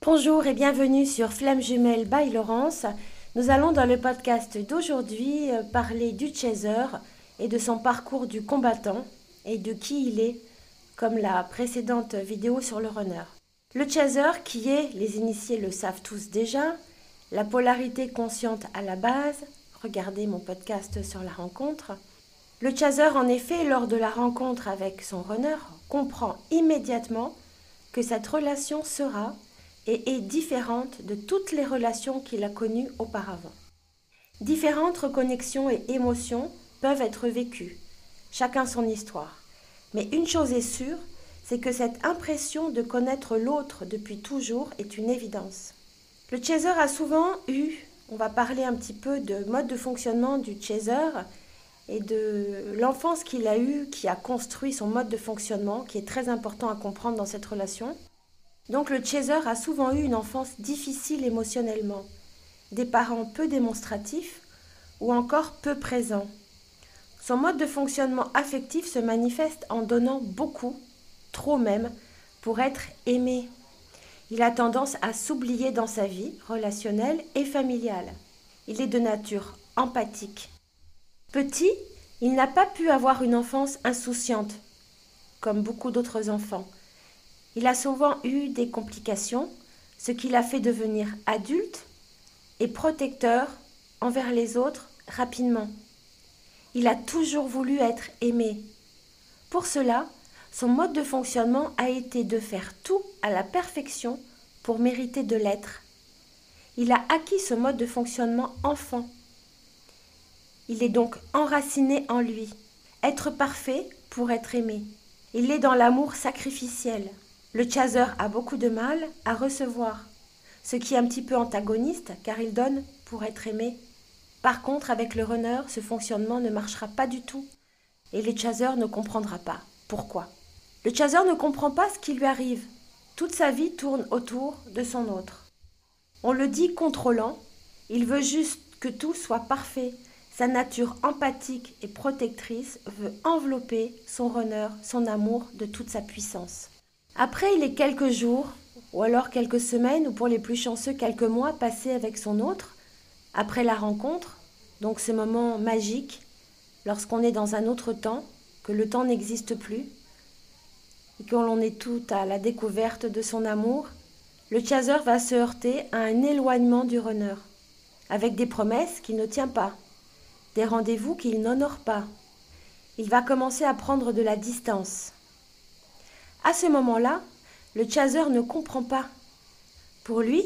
Bonjour et bienvenue sur Flamme Jumelle by Laurence. Nous allons dans le podcast d'aujourd'hui parler du chaser et de son parcours du combattant et de qui il est, comme la précédente vidéo sur le runner. Le chaser qui est, les initiés le savent tous déjà, la polarité consciente à la base, regardez mon podcast sur la rencontre. Le chaser en effet, lors de la rencontre avec son runner, comprend immédiatement que cette relation sera et est différente de toutes les relations qu'il a connues auparavant. Différentes reconnexions et émotions peuvent être vécues, chacun son histoire. Mais une chose est sûre, c'est que cette impression de connaître l'autre depuis toujours est une évidence. Le chaser a souvent eu, on va parler un petit peu de mode de fonctionnement du chaser et de l'enfance qu'il a eue qui a construit son mode de fonctionnement, qui est très important à comprendre dans cette relation. Donc le chaser a souvent eu une enfance difficile émotionnellement, des parents peu démonstratifs ou encore peu présents. Son mode de fonctionnement affectif se manifeste en donnant beaucoup, trop même, pour être aimé. Il a tendance à s'oublier dans sa vie relationnelle et familiale. Il est de nature empathique. Petit, il n'a pas pu avoir une enfance insouciante, comme beaucoup d'autres enfants. Il a souvent eu des complications, ce qui l'a fait devenir adulte et protecteur envers les autres rapidement. Il a toujours voulu être aimé. Pour cela, son mode de fonctionnement a été de faire tout à la perfection pour mériter de l'être. Il a acquis ce mode de fonctionnement enfant. Il est donc enraciné en lui. Être parfait pour être aimé. Il est dans l'amour sacrificiel. Le chaser a beaucoup de mal à recevoir, ce qui est un petit peu antagoniste car il donne pour être aimé. Par contre, avec le runner, ce fonctionnement ne marchera pas du tout et le chaser ne comprendra pas. Pourquoi ? Le chaser ne comprend pas ce qui lui arrive. Toute sa vie tourne autour de son autre. On le dit contrôlant, il veut juste que tout soit parfait. Sa nature empathique et protectrice veut envelopper son runner, son amour de toute sa puissance. Après les quelques jours, ou alors quelques semaines, ou pour les plus chanceux, quelques mois passés avec son autre, après la rencontre, donc ce moment magique, lorsqu'on est dans un autre temps, que le temps n'existe plus, et que l'on est tout à la découverte de son amour, le chaser va se heurter à un éloignement du runner, avec des promesses qu'il ne tient pas, des rendez-vous qu'il n'honore pas. Il va commencer à prendre de la distance. À ce moment-là, le chaser ne comprend pas. Pour lui,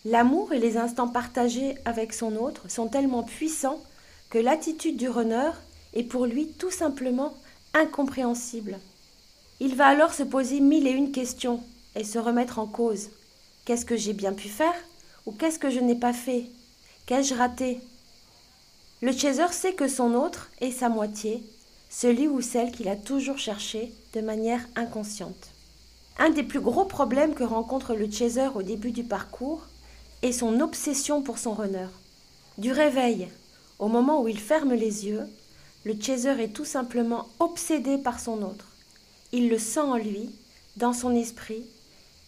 l'amour et les instants partagés avec son autre sont tellement puissants que l'attitude du runner est pour lui tout simplement incompréhensible. Il va alors se poser mille et une questions et se remettre en cause. Qu'est-ce que j'ai bien pu faire ou qu'est-ce que je n'ai pas fait ? Qu'ai-je raté ? Le chaser sait que son autre est sa moitié, celui ou celle qu'il a toujours cherché de manière inconsciente. Un des plus gros problèmes que rencontre le chaser au début du parcours est son obsession pour son runner. Du réveil au moment où il ferme les yeux, le chaser est tout simplement obsédé par son autre. Il le sent en lui, dans son esprit,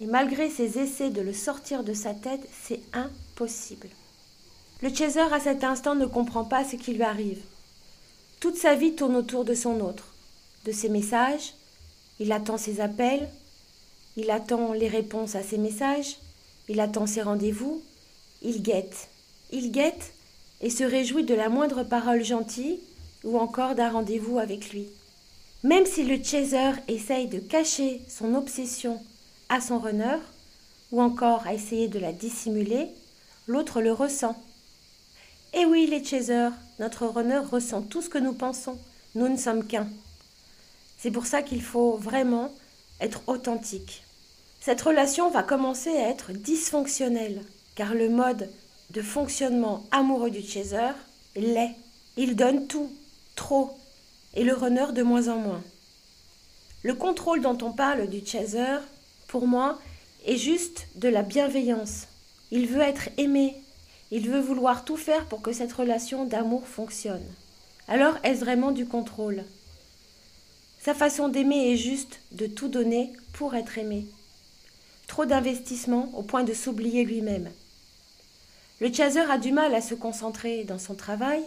et malgré ses essais de le sortir de sa tête, c'est impossible. Le chaser à cet instant ne comprend pas ce qui lui arrive. Toute sa vie tourne autour de son autre, de ses messages, il attend ses appels, il attend les réponses à ses messages, il attend ses rendez-vous, il guette et se réjouit de la moindre parole gentille ou encore d'un rendez-vous avec lui. Même si le chaser essaye de cacher son obsession à son runner ou encore à essayer de la dissimuler, l'autre le ressent. Et oui, les chasers, notre runner ressent tout ce que nous pensons. Nous ne sommes qu'un. C'est pour ça qu'il faut vraiment être authentique. Cette relation va commencer à être dysfonctionnelle, car le mode de fonctionnement amoureux du chaser l'est. Il donne tout, trop, et le runner de moins en moins. Le contrôle dont on parle du chaser, pour moi, est juste de la bienveillance. Il veut être aimé. Il veut vouloir tout faire pour que cette relation d'amour fonctionne. Alors, est-ce vraiment du contrôle ? Sa façon d'aimer est juste de tout donner pour être aimé. trop d'investissement au point de s'oublier lui-même. Le chaser a du mal à se concentrer dans son travail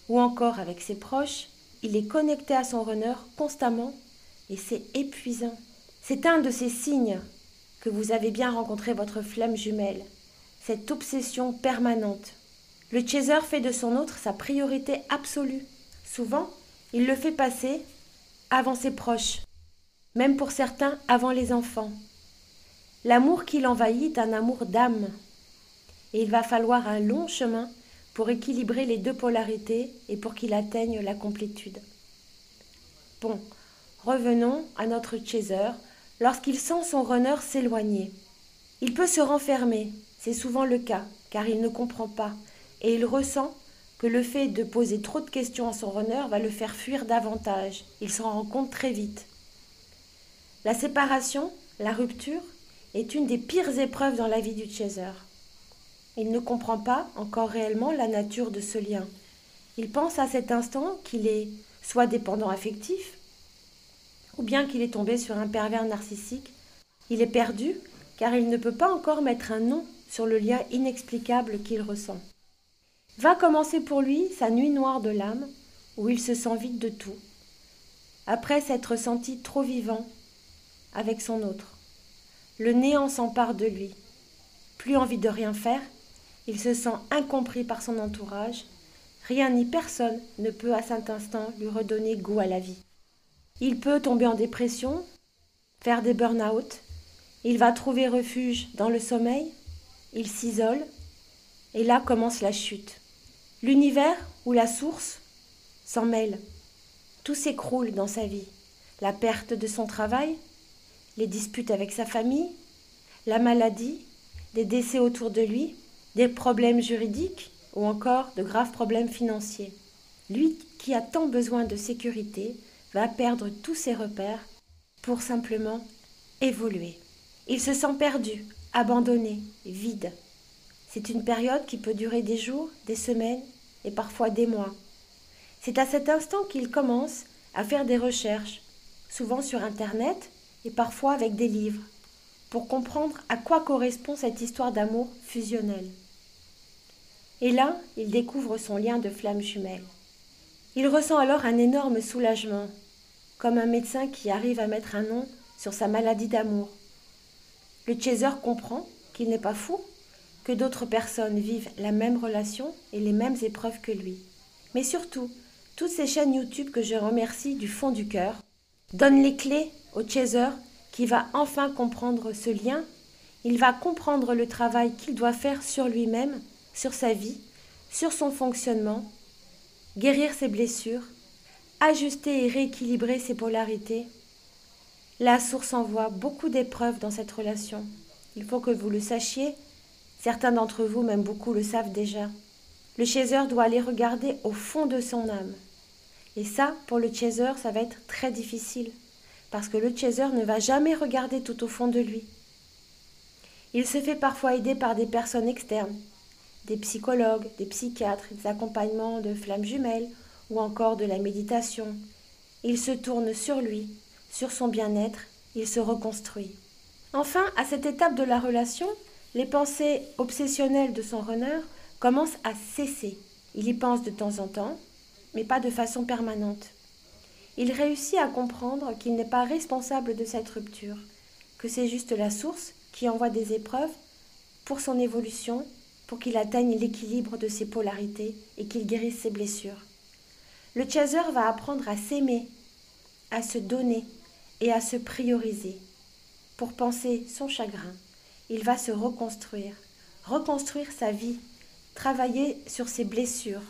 ou encore avec ses proches. Il est connecté à son runner constamment et c'est épuisant. C'est un de ces signes que vous avez bien rencontré votre flamme jumelle, cette obsession permanente. Le chaser fait de son autre sa priorité absolue. Souvent, il le fait passer avant ses proches, même pour certains avant les enfants. L'amour qui l'envahit est un amour d'âme. Et il va falloir un long chemin pour équilibrer les deux polarités et pour qu'il atteigne la complétude. Bon, revenons à notre chaser lorsqu'il sent son runner s'éloigner. Il peut se renfermer, c'est souvent le cas, car il ne comprend pas, et il ressent que le fait de poser trop de questions à son runner va le faire fuir davantage. Il s'en rend compte très vite. La séparation, la rupture, est une des pires épreuves dans la vie du chaser. Il ne comprend pas encore réellement la nature de ce lien. Il pense à cet instant qu'il est soit dépendant affectif, ou bien qu'il est tombé sur un pervers narcissique. Il est perdu, car il ne peut pas encore mettre un nom sur le lien inexplicable qu'il ressent. Va commencer pour lui sa nuit noire de l'âme, où il se sent vide de tout, après s'être senti trop vivant avec son autre. Le néant s'empare de lui. Plus envie de rien faire, il se sent incompris par son entourage. Rien ni personne ne peut à cet instant lui redonner goût à la vie. Il peut tomber en dépression, faire des burn-out. Il va trouver refuge dans le sommeil. Il s'isole. Et là commence la chute. L'univers ou la source s'en mêle. Tout s'écroule dans sa vie. La perte de son travail, les disputes avec sa famille, la maladie, des décès autour de lui, des problèmes juridiques ou encore de graves problèmes financiers. Lui qui a tant besoin de sécurité va perdre tous ses repères pour simplement évoluer. Il se sent perdu, abandonné, vide. C'est une période qui peut durer des jours, des semaines et parfois des mois. C'est à cet instant qu'il commence à faire des recherches, souvent sur Internet et parfois avec des livres, pour comprendre à quoi correspond cette histoire d'amour fusionnel. Et là, il découvre son lien de flamme jumelle. Il ressent alors un énorme soulagement, comme un médecin qui arrive à mettre un nom sur sa maladie d'amour. Le chaser comprend qu'il n'est pas fou, que d'autres personnes vivent la même relation et les mêmes épreuves que lui. Mais surtout, toutes ces chaînes YouTube que je remercie du fond du cœur donnent les clés au chaser qui va enfin comprendre ce lien. Il va comprendre le travail qu'il doit faire sur lui-même, sur sa vie, sur son fonctionnement, guérir ses blessures, ajuster et rééquilibrer ses polarités. La source envoie beaucoup d'épreuves dans cette relation. Il faut que vous le sachiez. Certains d'entre vous, même beaucoup, le savent déjà. Le chaser doit aller regarder au fond de son âme. Et ça, pour le chaser, ça va être très difficile. Parce que le chaser ne va jamais regarder tout au fond de lui. Il se fait parfois aider par des personnes externes, des psychologues, des psychiatres, des accompagnements de flammes jumelles ou encore de la méditation. Il se tourne sur lui, sur son bien-être, il se reconstruit. Enfin, à cette étape de la relation, les pensées obsessionnelles de son runner commencent à cesser. Il y pense de temps en temps, mais pas de façon permanente. Il réussit à comprendre qu'il n'est pas responsable de cette rupture, que c'est juste la source qui envoie des épreuves pour son évolution, pour qu'il atteigne l'équilibre de ses polarités et qu'il guérisse ses blessures. Le chaser va apprendre à s'aimer, à se donner et à se prioriser. Pour penser son chagrin, il va se reconstruire sa vie, travailler sur ses blessures,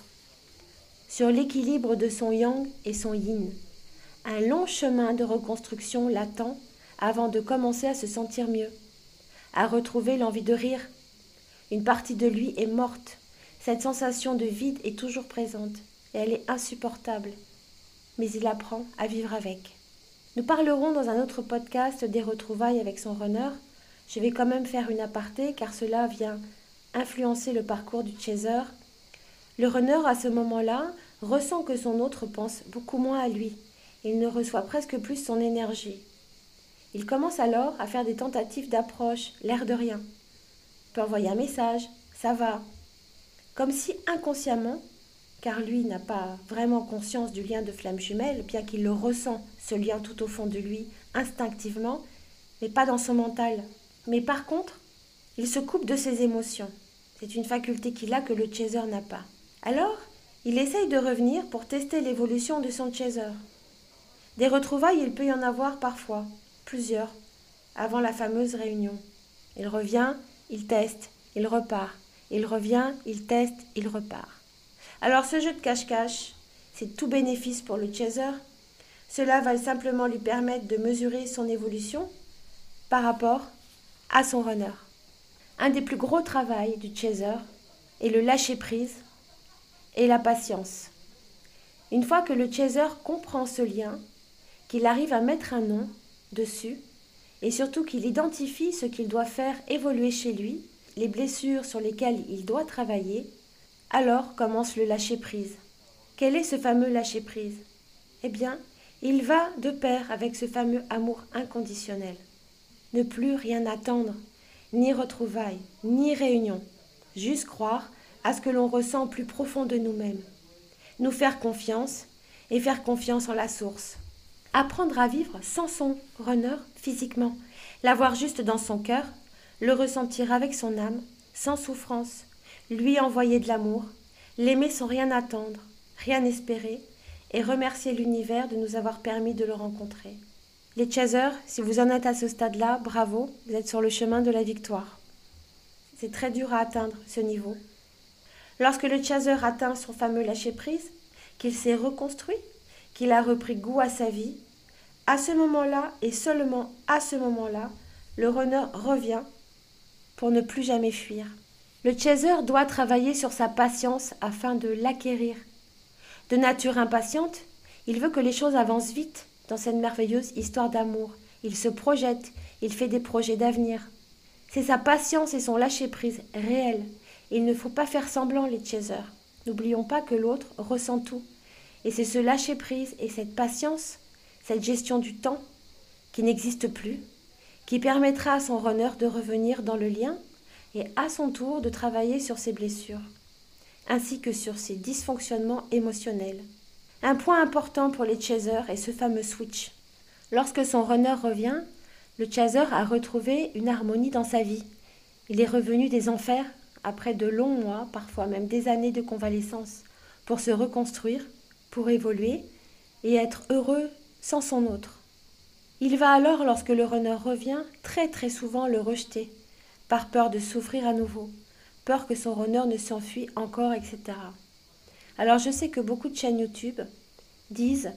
sur l'équilibre de son yang et son yin. Un long chemin de reconstruction l'attend avant de commencer à se sentir mieux, à retrouver l'envie de rire. Une partie de lui est morte. Cette sensation de vide est toujours présente et elle est insupportable. Mais il apprend à vivre avec. Nous parlerons dans un autre podcast des retrouvailles avec son runner. Je vais quand même faire une aparté car cela vient influencer le parcours du chaser. Le runner à ce moment-là ressent que son autre pense beaucoup moins à lui. Il ne reçoit presque plus son énergie. Il commence alors à faire des tentatives d'approche, l'air de rien. Il peut envoyer un message, ça va. Comme si inconsciemment, car lui n'a pas vraiment conscience du lien de flamme jumelle, bien qu'il le ressent, ce lien tout au fond de lui, instinctivement, mais pas dans son mental. Mais par contre, il se coupe de ses émotions. C'est une faculté qu'il a que le chaser n'a pas. Alors, il essaye de revenir pour tester l'évolution de son chaser. Des retrouvailles, il peut y en avoir parfois, plusieurs, avant la fameuse réunion. Il revient, il teste, il repart. Il revient, il teste, il repart. Alors ce jeu de cache-cache, c'est tout bénéfice pour le chaser. Cela va simplement lui permettre de mesurer son évolution par rapport à son runner. Un des plus gros travaux du chaser est le lâcher-prise et la patience. Une fois que le chaser comprend ce lien, qu'il arrive à mettre un nom dessus, et surtout qu'il identifie ce qu'il doit faire évoluer chez lui, les blessures sur lesquelles il doit travailler, alors commence le lâcher-prise. Quel est ce fameux lâcher-prise? Eh bien, il va de pair avec ce fameux amour inconditionnel. Ne plus rien attendre, ni retrouvailles, ni réunions. Juste croire à ce que l'on ressent au plus profond de nous-mêmes. Nous faire confiance et faire confiance en la source. Apprendre à vivre sans son runner physiquement. L'avoir juste dans son cœur, le ressentir avec son âme, sans souffrance. Lui envoyer de l'amour, l'aimer sans rien attendre, rien espérer, et remercier l'univers de nous avoir permis de le rencontrer. Les chasers, si vous en êtes à ce stade-là, bravo, vous êtes sur le chemin de la victoire. C'est très dur à atteindre ce niveau. Lorsque le chaser atteint son fameux lâcher-prise, qu'il s'est reconstruit, qu'il a repris goût à sa vie, à ce moment-là et seulement à ce moment-là, le runner revient pour ne plus jamais fuir. Le chaser doit travailler sur sa patience afin de l'acquérir. De nature impatiente, il veut que les choses avancent vite dans cette merveilleuse histoire d'amour. Il se projette, il fait des projets d'avenir. C'est sa patience et son lâcher-prise réel. Il ne faut pas faire semblant les chasers. N'oublions pas que l'autre ressent tout. Et c'est ce lâcher-prise et cette patience, cette gestion du temps, qui n'existe plus, qui permettra à son runner de revenir dans le lien et à son tour de travailler sur ses blessures, ainsi que sur ses dysfonctionnements émotionnels. Un point important pour les chasers est ce fameux switch. Lorsque son runner revient, le chaser a retrouvé une harmonie dans sa vie. Il est revenu des enfers après de longs mois, parfois même des années de convalescence, pour se reconstruire, pour évoluer et être heureux sans son autre. Il va alors, lorsque le runner revient, très souvent le rejeter, par peur de souffrir à nouveau, peur que son runner ne s'enfuit encore, etc. Alors je sais que beaucoup de chaînes YouTube disent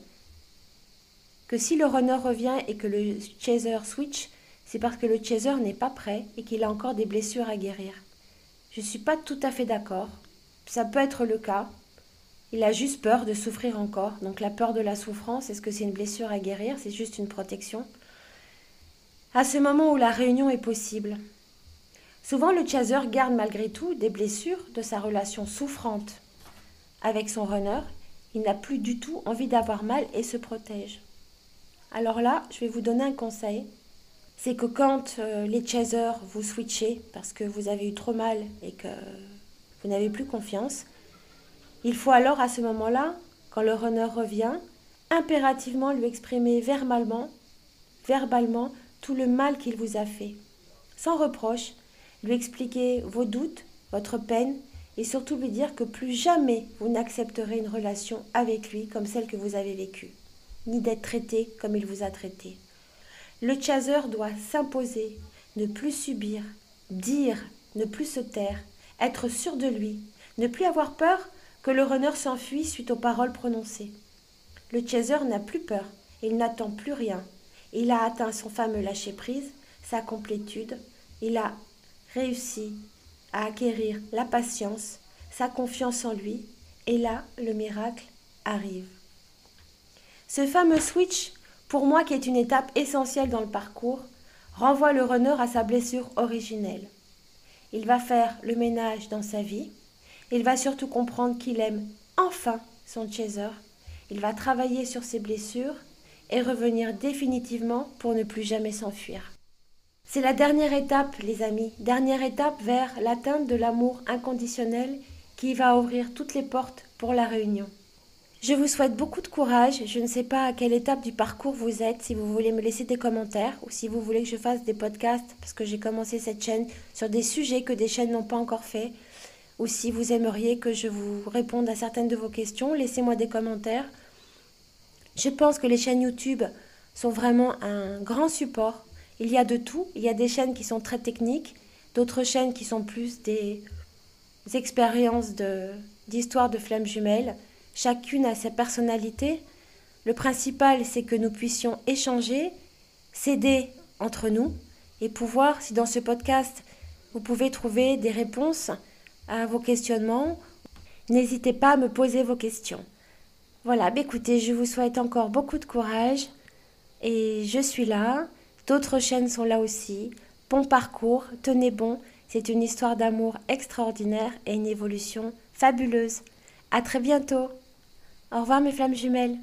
que si le runner revient et que le chaser switch, c'est parce que le chaser n'est pas prêt et qu'il a encore des blessures à guérir. Je ne suis pas tout à fait d'accord. Ça peut être le cas. Il a juste peur de souffrir encore. Donc la peur de la souffrance, est-ce que c'est une blessure à guérir? C'est juste une protection. À ce moment où la réunion est possible, souvent le chaser garde malgré tout des blessures de sa relation souffrante avec son runner. Il n'a plus du tout envie d'avoir mal et se protège. Alors là, je vais vous donner un conseil. C'est que quand les chasers vous switchez parce que vous avez eu trop mal et que vous n'avez plus confiance, il faut alors à ce moment-là, quand le runner revient, impérativement lui exprimer verbalement tout le mal qu'il vous a fait. Sans reproche, lui expliquer vos doutes, votre peine et surtout lui dire que plus jamais vous n'accepterez une relation avec lui comme celle que vous avez vécue, ni d'être traité comme il vous a traité. Le chaser doit s'imposer, ne plus subir, dire, ne plus se taire, être sûr de lui, ne plus avoir peur que le runner s'enfuit suite aux paroles prononcées. Le chaser n'a plus peur, il n'attend plus rien. Il a atteint son fameux lâcher-prise, sa complétude, il a réussi à acquérir la patience, sa confiance en lui, et là, le miracle arrive. Ce fameux switch, pour moi qui est une étape essentielle dans le parcours, renvoie le runner à sa blessure originelle. Il va faire le ménage dans sa vie, il va surtout comprendre qu'il aime enfin son chaser, il va travailler sur ses blessures, et revenir définitivement pour ne plus jamais s'enfuir. C'est la dernière étape, les amis, dernière étape vers l'atteinte de l'amour inconditionnel qui va ouvrir toutes les portes pour la réunion. Je vous souhaite beaucoup de courage. Je ne sais pas à quelle étape du parcours vous êtes, si vous voulez me laisser des commentaires ou si vous voulez que je fasse des podcasts parce que j'ai commencé cette chaîne sur des sujets que des chaînes n'ont pas encore fait, ou si vous aimeriez que je vous réponde à certaines de vos questions, laissez-moi des commentaires. Je pense que les chaînes YouTube sont vraiment un grand support. Il y a de tout. Il y a des chaînes qui sont très techniques, d'autres chaînes qui sont plus des expériences d'histoire de flammes jumelles. Chacune a sa personnalité. Le principal, c'est que nous puissions échanger, s'aider entre nous et pouvoir, si dans ce podcast, vous pouvez trouver des réponses à vos questionnements, n'hésitez pas à me poser vos questions. Voilà, écoutez, je vous souhaite encore beaucoup de courage et je suis là. D'autres chaînes sont là aussi. Bon parcours, tenez bon. C'est une histoire d'amour extraordinaire et une évolution fabuleuse. À très bientôt. Au revoir mes flammes jumelles.